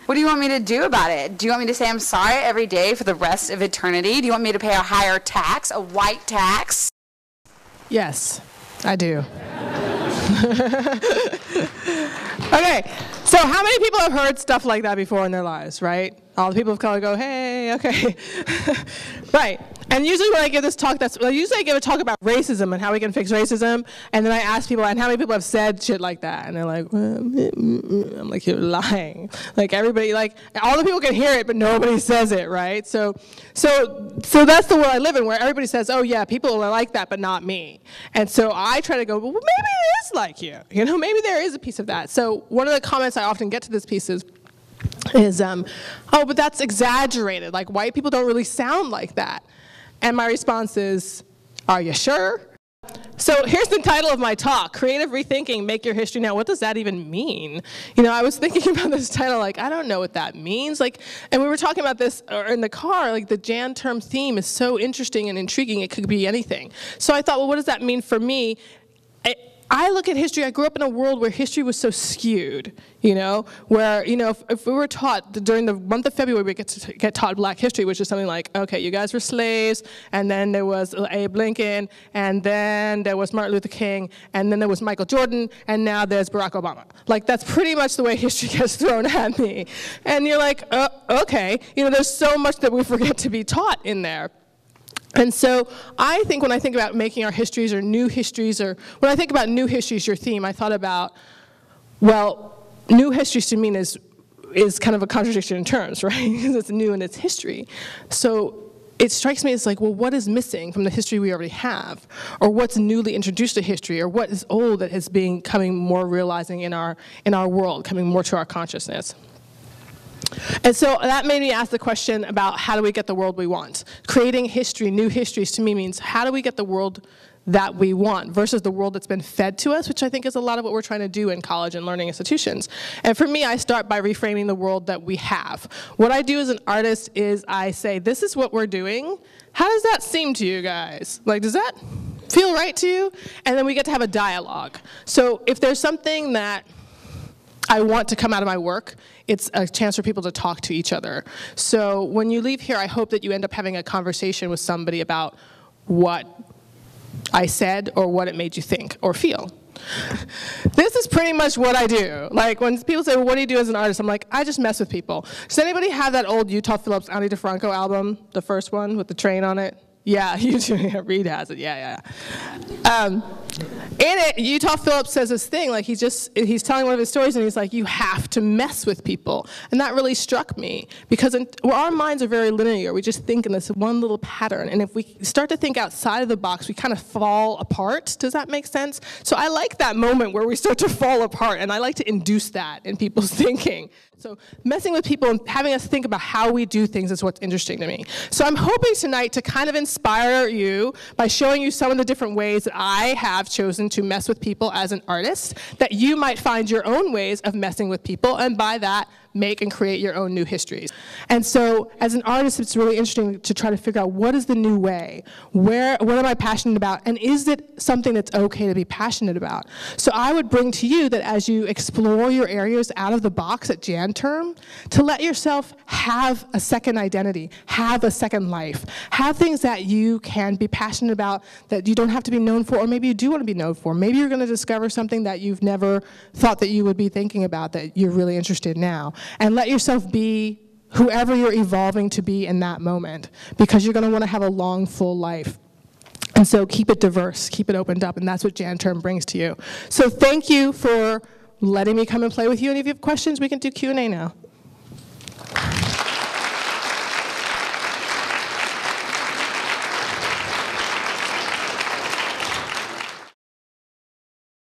What do you want me to do about it? Do you want me to say I'm sorry every day for the rest of eternity? Do you want me to pay a higher tax, a white tax? Yes, I do. Okay, so how many people have heard stuff like that before in their lives, right? All the people of color go, hey, okay. Right. And usually when I give this talk, usually I give a talk about racism and how we can fix racism, and then I ask people, and how many people have said shit like that? And they're like, I'm like, you're lying. Like everybody, like all the people can hear it, but nobody says it, right? So that's the world I live in, where everybody says, oh yeah, people are like that, but not me. And so I try to go, well, maybe it is like you. You know, maybe there is a piece of that. So one of the comments I often get to this piece is, oh, but that's exaggerated. Like white people don't really sound like that. And my response is, are you sure? So here's the title of my talk, Creative Rethinking, Make Your History Now. What does that even mean? You know, I was thinking about this title, like, I don't know what that means. Like, and we were talking about this in the car, like the Jan term theme is so interesting and intriguing, it could be anything. So I thought, well, what does that mean for me? I look at history, I grew up in a world where history was so skewed, you know, where, you know, if we were taught during the month of February, we get taught Black history, which is something like, okay, you guys were slaves, and then there was Abe Lincoln, and then there was Martin Luther King, and then there was Michael Jordan, and now there's Barack Obama. Like, that's pretty much the way history gets thrown at me. And you're like, okay, you know, there's so much that we forget to be taught in there. And so I think when I think about making our histories or new histories, or when I think about new histories, your theme, I thought about, well, new histories to me is kind of a contradiction in terms, right? Because it's new and it's history. So it strikes me as like, well, what is missing from the history we already have? Or what's newly introduced to history? Or what is old that is becoming more realizing in our world, coming more to our consciousness? And so that made me ask the question about how do we get the world we want? Creating history, new histories, to me means how do we get the world that we want versus the world that's been fed to us, which I think is a lot of what we're trying to do in college and learning institutions. And for me, I start by reframing the world that we have. What I do as an artist is I say, this is what we're doing. How does that seem to you guys? Like, does that feel right to you? And then we get to have a dialogue. So if there's something that I want to come out of my work, it's a chance for people to talk to each other. So when you leave here, I hope that you end up having a conversation with somebody about what I said or what it made you think or feel. This is pretty much what I do. Like when people say, well, what do you do as an artist? I'm like, I just mess with people. Does anybody have that old Utah Phillips, Ani DeFranco album, the first one with the train on it? Yeah, you do. Reed has it. Yeah. In it, Utah Phillips says this thing, like he's telling one of his stories, and he's like, you have to mess with people. And that really struck me, because our minds are very linear. We just think in this one little pattern. And if we start to think outside of the box, we kind of fall apart. Does that make sense? So I like that moment where we start to fall apart, and I like to induce that in people's thinking. So messing with people and having us think about how we do things is what's interesting to me. So I'm hoping tonight to kind of inspire you by showing you some of the different ways that I have chosen to mess with people as an artist, that you might find your own ways of messing with people, and by that, make and create your own new histories. And so as an artist, it's really interesting to try to figure out what is the new way? What am I passionate about? And is it something that's okay to be passionate about? So I would bring to you that as you explore your areas out of the box at Jan Term, to let yourself have a second identity, have a second life, have things that you can be passionate about that you don't have to be known for, or maybe you do want to be known for. Maybe you're going to discover something that you've never thought that you would be thinking about that you're really interested in now. And let yourself be whoever you're evolving to be in that moment, because you're going to want to have a long, full life. And so keep it diverse, keep it opened up, and that's what Jan Term brings to you. So thank you for letting me come and play with you, and if you have questions, we can do Q&A now.